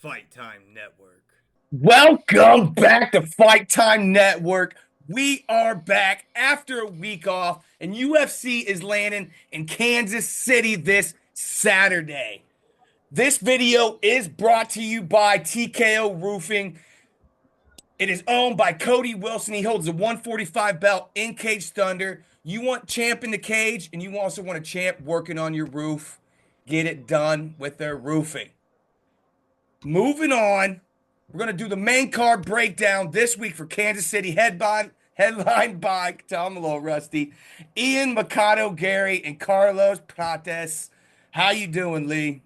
Fight Time Network. Welcome back to Fight Time Network. We are back after a week off, and UFC is landing in Kansas City this Saturday. This video is brought to you by TKO Roofing. It is owned by Cody Wilson. He holds the 145 belt in Cage Thunder. You want champ in the cage, and you also want a champ working on your roof. Get it done with their roofing. Moving on, we're going to do the main card breakdown this week for Kansas City, headlined by, tell I'm a little rusty, Ian Mikado, Garry, and Carlos Prates. How you doing, Lee?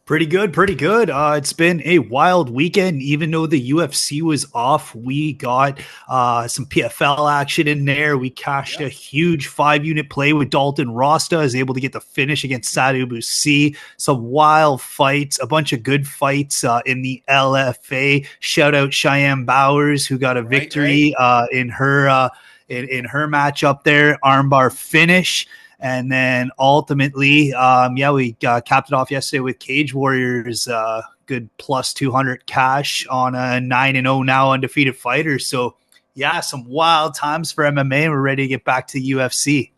Pretty good, pretty good. It's been a wild weekend. Even though the UFC was off, we got some PFL action in there. We cashed a huge 5-unit play with Dalton Rasta, is able to get the finish against Sadhu Busi. Some wild fights, a bunch of good fights in the LFA. Shout out Cheyenne Bowers, who got a victory in her in her match up there, armbar finish. And then ultimately, we capped it off yesterday with Cage Warriors, good plus 200 cash on a 9-0 now undefeated fighter. So, yeah, some wild times for MMA. We're ready to get back to UFC.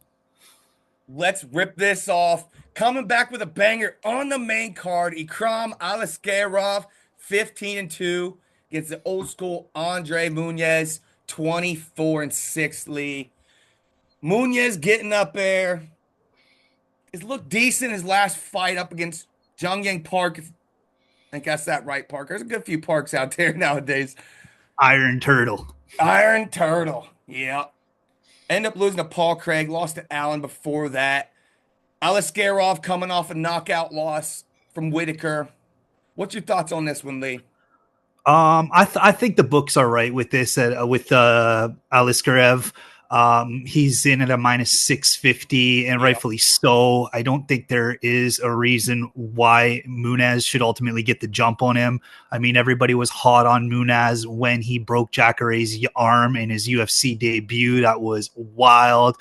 Let's rip this off. Coming back with a banger on the main card, Ikram Aliskerov, 15-2, gets the old school Andre Muniz, 24-6 lead. Muniz getting up there. He's looked decent his last fight up against Jung Yang Park. I think that's that right, Park. There's a good few Parks out there nowadays. Iron Turtle. Yeah. End up losing to Paul Craig. Lost to Allen before that. Aliskerov coming off a knockout loss from Whitaker. What's your thoughts on this one, Lee? I think the books are right with this with Aliskerov. He's in at a minus 650 and rightfully so. I don't think there is a reason why Muniz should ultimately get the jump on him. I mean, everybody was hot on Muniz when he broke Jacare's arm in his UFC debut. That was wild.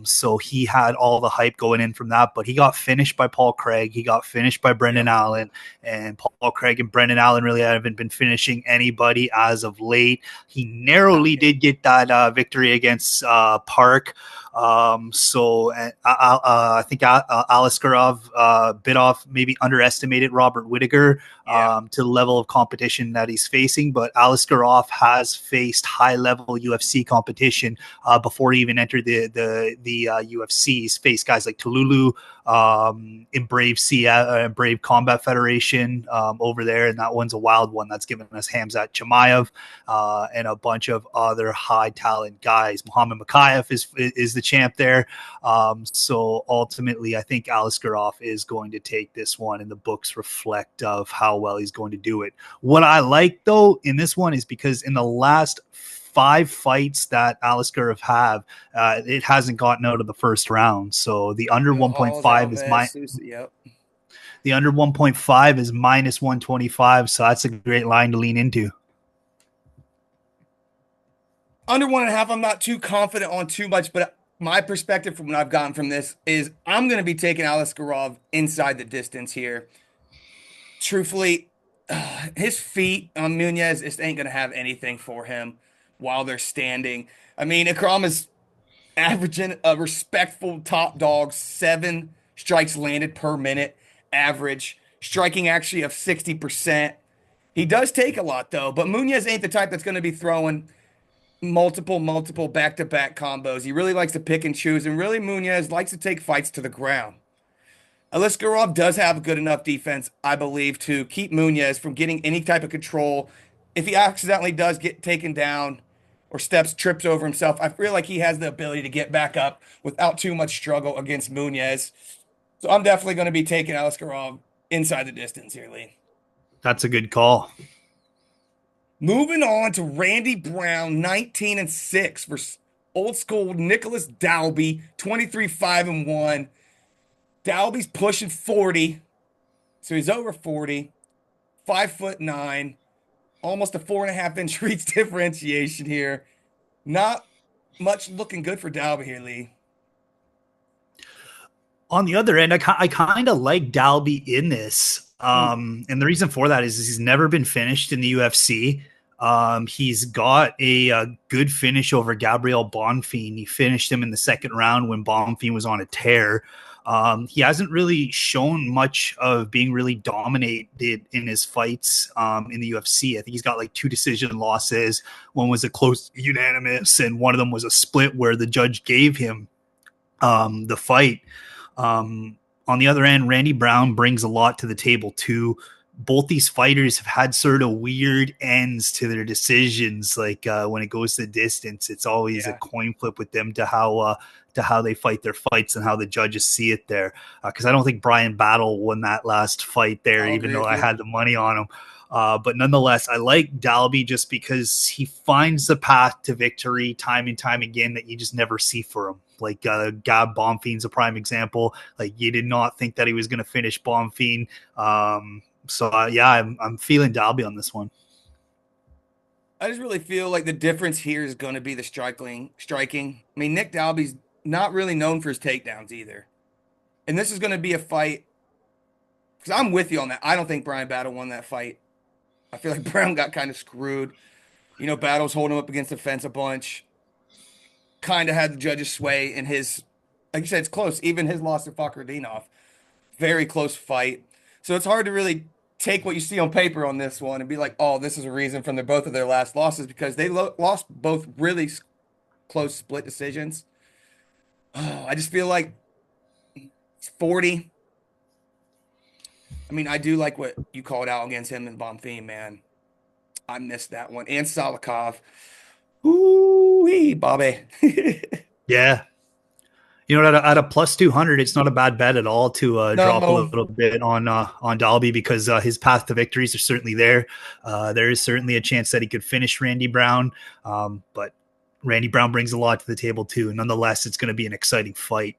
So he had all the hype going in from that, but he got finished by Paul Craig. He got finished by Brendan Allen, and Paul Craig and Brendan Allen really haven't been finishing anybody as of late. He narrowly did get that victory against Park. I think Aliskerov bit off, maybe underestimated Robert Whitaker to the level of competition that he's facing. But Aliskerov has faced high level UFC competition before he even entered the UFC. He's faced guys like Tululu in Brave Combat Federation over there, and that one's a wild one. That's given us Hamzat Chimaev and a bunch of other high talent guys. Muhammad Makayev is the champ there. So ultimately, I think Aliskerov is going to take this one, and the books reflect of how well he's going to do it. What I like though in this one is because in the last 5 fights that Aliskerov have, it hasn't gotten out of the first round. So the under 1.5 is the under 1.5 is minus 125. So that's a great line to lean into. Under 1.5, I'm not too confident on too much, but my perspective from what I've gotten from this is I'm going to be taking Aliskerov inside the distance here. Truthfully, his feet on Muniz just ain't going to have anything for him while they're standing. I mean, Ikram is averaging a respectful top dog, 7 strikes landed per minute average, striking actually of 60%. He does take a lot though, but Muniz ain't the type that's going to be throwing multiple back-to-back combos. He really likes to pick and choose, and really Muniz likes to take fights to the ground. Aliskerov does have a good enough defense, I believe, to keep Muniz from getting any type of control. If he accidentally does get taken down or trips over himself, I feel like he has the ability to get back up without too much struggle against Muniz. So I'm definitely going to be taking Aliskerov inside the distance here, Lee. That's a good call. Moving on to Randy Brown, 19-6 versus old school Nicholas Dalby, 23-5-1. Dalby's pushing 40, so he's over 40, 5'9", almost a 4.5-inch reach differentiation here. Not much looking good for Dalby here, Lee. On the other end, I kind of like Dalby in this. Hmm. And the reason for that is he's never been finished in the UFC. He's got a good finish over Gabriel Bonfim. He finished him in the second round when Bonfim was on a tear. He hasn't really shown much of being really dominated in his fights in the UFC. I think he's got like 2 decision losses. One was a close unanimous, and one of them was a split where the judge gave him the fight. Um, on the other end, Randy Brown brings a lot to the table too. Both these fighters have had sort of weird ends to their decisions. Like when it goes to the distance, it's always a Yeah, coin flip with them to how they fight their fights and how the judges see it there. Because I don't think Brian Battle won that last fight there, I'll even agree though with I you. had the money on him. But nonetheless, I like Dalby just because he finds the path to victory time and time again that you just never see for him. Like Gab Bonfim's a prime example. Like you did not think that he was going to finish Bonfim. Yeah, I'm feeling Dalby on this one. I just really feel like the difference here is going to be the striking. Striking. I mean, Nick Dalby's not really known for his takedowns either, and this is going to be a fight. Because I'm with you on that. I don't think Brian Battle won that fight. I feel like Brown got kind of screwed. Battle's holding him up against the fence a bunch. Kind of had the judges sway in his, like you said, it's close. Even his loss to Fakradinov, very close fight. So it's hard to really take what you see on paper on this one and be like, oh, this is a reason from both of their last losses because they lost both really close split decisions. Oh, I just feel like it's 40. I mean, I do like what you called out against him and Bonfim, man. I missed that one. And Salikov. Ooh, Bobby. Yeah, at a plus 200, it's not a bad bet at all to drop a No, little bit on Dalby because his path to victories are certainly there. There is certainly a chance that he could finish Randy Brown, but Randy Brown brings a lot to the table too. Nonetheless, it's going to be an exciting fight.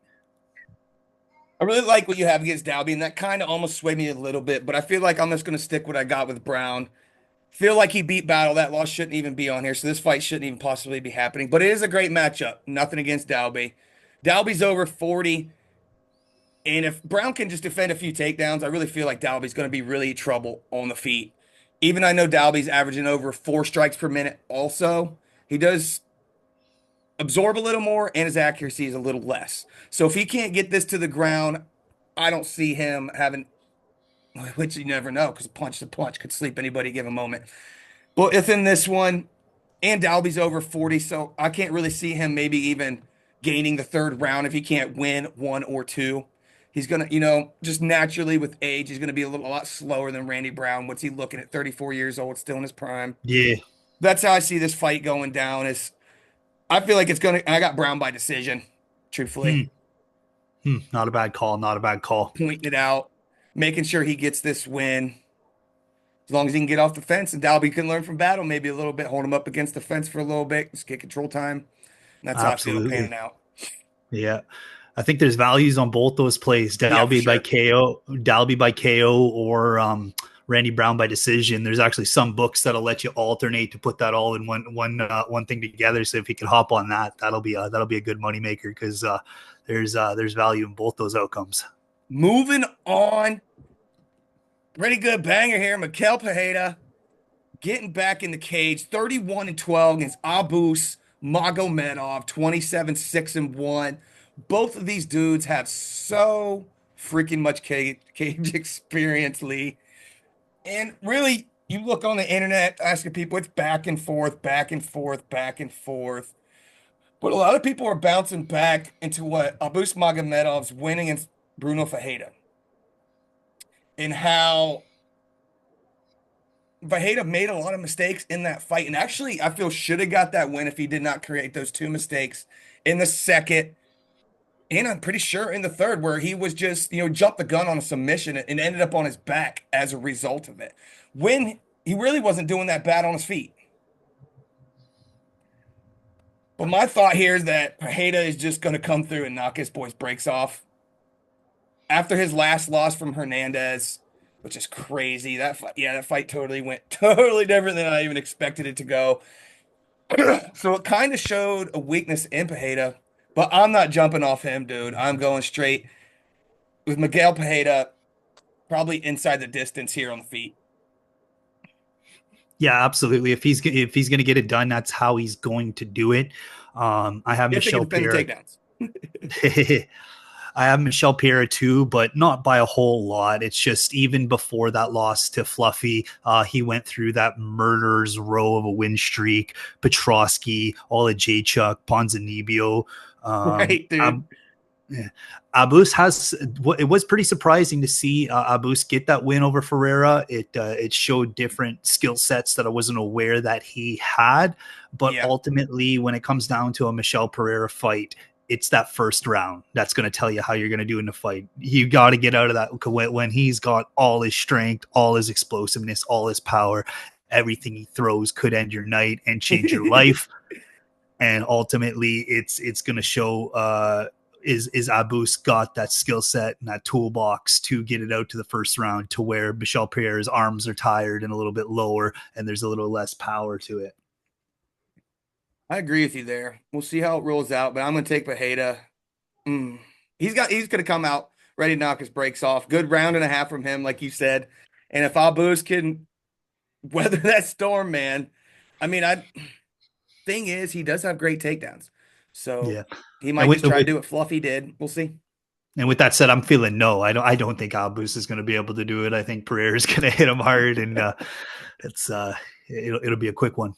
I really like what you have against Dalby, and that kind of almost swayed me a little bit, but I feel like I'm just going to stick what I got with Brown. Feel like he beat Battle. That loss shouldn't even be on here, so this fight shouldn't even possibly be happening. But it is a great matchup. Nothing against Dalby. Dalby's over 40, and if Brown can just defend a few takedowns, I really feel like Dalby's going to be really trouble on the feet. Even I know Dalby's averaging over 4 strikes per minute also. He does absorb a little more, and his accuracy is a little less. So if he can't get this to the ground, I don't see him having, which you never know because punch to punch could sleep anybody given moment. But within this one, and Dalby's over 40, so I can't really see him maybe even gaining the third round if he can't win one or two. He's gonna, just naturally with age, he's gonna be a lot slower than Randy Brown. What's he looking at? 34 years old, still in his prime. Yeah. That's how I see this fight going down. Is I feel like it's gonna. I got Brown by decision, truthfully, Hmm. Not a bad call. Not a bad call. pointing it out, making sure he gets this win. As long as he can get off the fence and Dalby can learn from Battle, maybe a little bit, hold him up against the fence for a little bit, just get control time. And that's how I feel it panning Absolutely. out. Yeah. I think there's values on both those plays. Yeah, for sure. Dalby by KO, or Randy Brown by decision. There's actually some books that'll let you alternate to put that all in one thing together. So if you can hop on that, that'll be a good moneymaker because there's value in both those outcomes. Moving on. Pretty good banger here. Miguel Pajeda getting back in the cage. 31-12 against Abus Magomedov. 27-6-1. Both of these dudes have so freaking much cage experience, Lee. And really, you look on the internet asking people, it's back and forth, back and forth, back and forth. But a lot of people are bouncing back into what Abus Magomedov's winning against Bruno Fajeda and how Fajeda made a lot of mistakes in that fight. And actually, I feel should have got that win if he did not create those 2 mistakes in the second. And I'm pretty sure in the third, where he was just, jumped the gun on a submission and ended up on his back as a result of it. When he really wasn't doing that bad on his feet. But my thought here is that Pajeda is just going to come through and knock his boys' brakes off. After his last loss from Hernandez, which is crazy. That fight totally went totally different than I even expected it to go. So it kind of showed a weakness in Pajeda, but I'm not jumping off him, dude. I'm going straight with Miguel Pajeda. probably inside the distance here on the feet. Yeah, absolutely. If he's going to get it done, that's how he's going to do it. I have If he can Michelle defend the Pierre. takedowns. I have Michelle Pierre too, but not by a whole lot. It's just even before that loss to Fluffy, he went through that murderer's row of a win streak. Petrosky, Olajaychuk, Ponzinibbio. Um, Right, dude. I'm, yeah. Abus has it was pretty surprising to see Abus get that win over Ferreira. It showed different skill sets that I wasn't aware that he had, but Yeah. ultimately when it comes down to a Michelle Pereira fight, it's that first round that's going to tell you how you're going to do in the fight. You got to get out of that when he's got all his strength, all his explosiveness, all his power. Everything he throws could end your night and change your life. And ultimately, it's going to show is Abus got that skill set and that toolbox to get it out to the first round to where Michel Pierre's arms are tired and a little bit lower and there's a little less power to it. I agree with you there. We'll see how it rolls out, but I'm gonna take Pajeda. Mm. He's gonna come out ready to knock his brakes off. Good round and a half from him, like you said. And if Abus can weather that storm, man, I mean, I thing is he does have great takedowns. So Yeah. he And might with, just try to with do what Fluffy did. We'll see. and with that said, I'm feeling no. I don't think Abus is going to be able to do it. I think Pereira is going to hit him hard, and it's it'll be a quick one.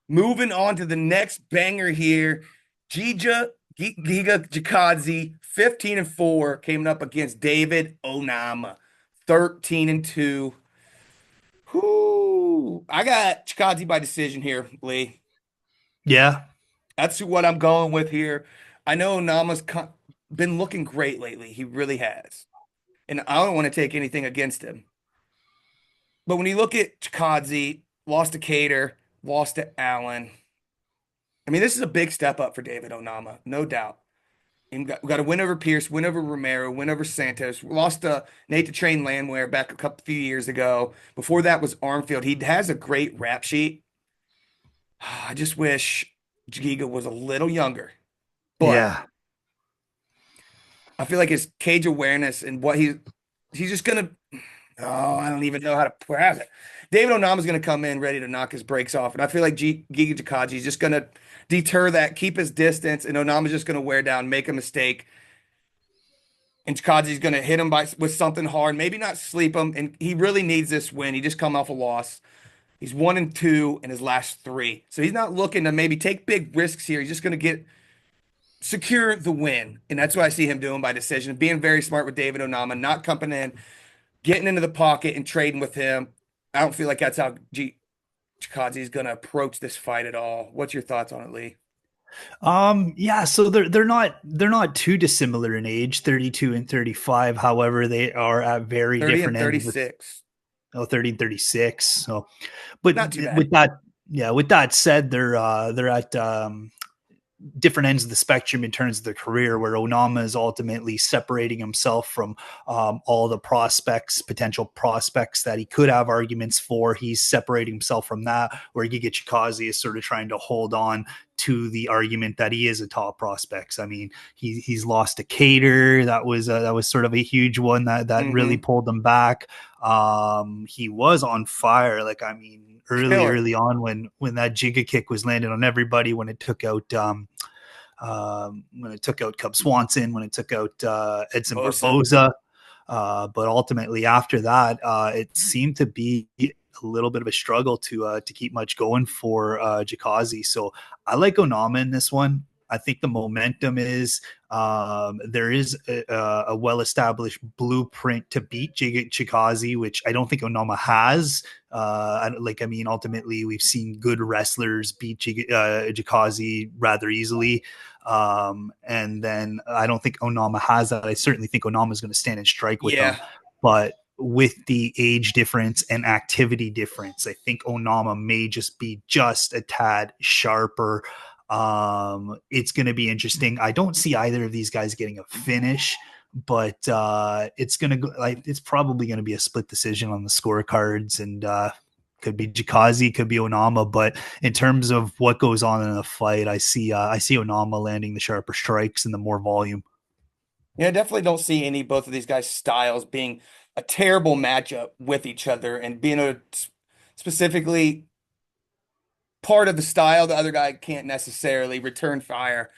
Moving on to the next banger here. Giga Jikadze, 15-4, came up against David Onama, 13-2. Whoo. I got Chikadze by decision here, Lee. Yeah, That's what I'm going with here. I know Onama's been looking great lately. He really has. And I don't want to take anything against him. But when you look at Chikadze, lost to Cater, lost to Allen. I mean, this is a big step up for David Onama, no doubt. We got a win over Pierce, win over Romero, win over Santos. We lost to Nate the Train Landwehr back a couple few years ago. Before that was Armfield. He has a great rap sheet. I just wish Giga was a little younger, but yeah. I feel like his cage awareness and what he's just gonna. Oh, I don't even know how to grab it. David Onama's gonna come in ready to knock his brakes off, and I feel like Giga Jikaji is just gonna deter that, keep his distance, and Onama's just gonna wear down, make a mistake. And Chikadze's going to hit him with something hard, maybe not sleep him. And he really needs this win. He just come off a loss. He's 1-2 in his last three. So he's not looking to maybe take big risks here. He's just going to secure the win. And that's what I see him doing by decision, being very smart with David Onama, not coming in, getting into the pocket and trading with him. I don't feel like that's how Chikadze is going to approach this fight at all. What's your thoughts on it, Lee? Yeah, so they're not too dissimilar in age, 32 and 35. However, they are at very 30 and different ends with 36. 30 and 36. So, but Not too bad. with that, yeah, with that said, they're at different ends of the spectrum in terms of their career, where Onama is ultimately separating himself from all the potential prospects that he could have arguments for. He's separating himself from that, where Giga Chikadze is sort of trying to hold on to the argument that he is a top prospect. I mean, he's lost to Cater. That was sort of a huge one that really Mm-hmm. pulled him back. He was on fire. Like, I mean, Killer. early on when that Giga kick was landing on everybody, when it took out Cub Swanson, when it took out Edson Bosa. Barboza. But ultimately, after that, it seemed to be a little bit of a struggle to keep much going for Jikazi. So I like Onama in this one. I think the momentum is there is a well-established blueprint to beat Chikazi, which I don't think Onama has. I mean, ultimately, we've seen good wrestlers beat Jikazi rather easily. And then I don't think Onama has that. I certainly think Onama is going to stand and strike with them. Yeah. But with the age difference and activity difference, I think Onama may just be just a tad sharper. It's going to be interesting. I don't see either of these guys getting a finish, but it's probably going to be a split decision on the scorecards, and could be Jikazi, could be Onama. But in terms of what goes on in the fight, I see Onama landing the sharper strikes and the more volume. Yeah, I definitely don't see both of these guys' styles being a terrible matchup with each other and being a specifically part of the style the other guy can't necessarily return fire,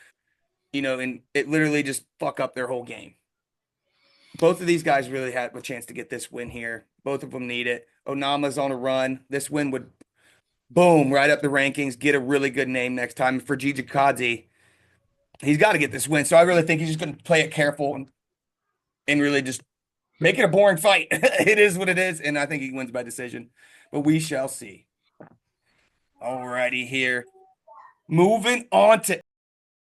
and it literally just fuck up their whole game. Both of these guys really had a chance to get this win here. Both of them need it. Onama's on a run. This win would boom right up the rankings, get a really good name next time. For Gigi Kadzi, he's got to get this win. So I really think he's just going to play it careful and really just make it a boring fight. It is what it is, and I think he wins by decision. But we shall see. Alrighty here. Moving on to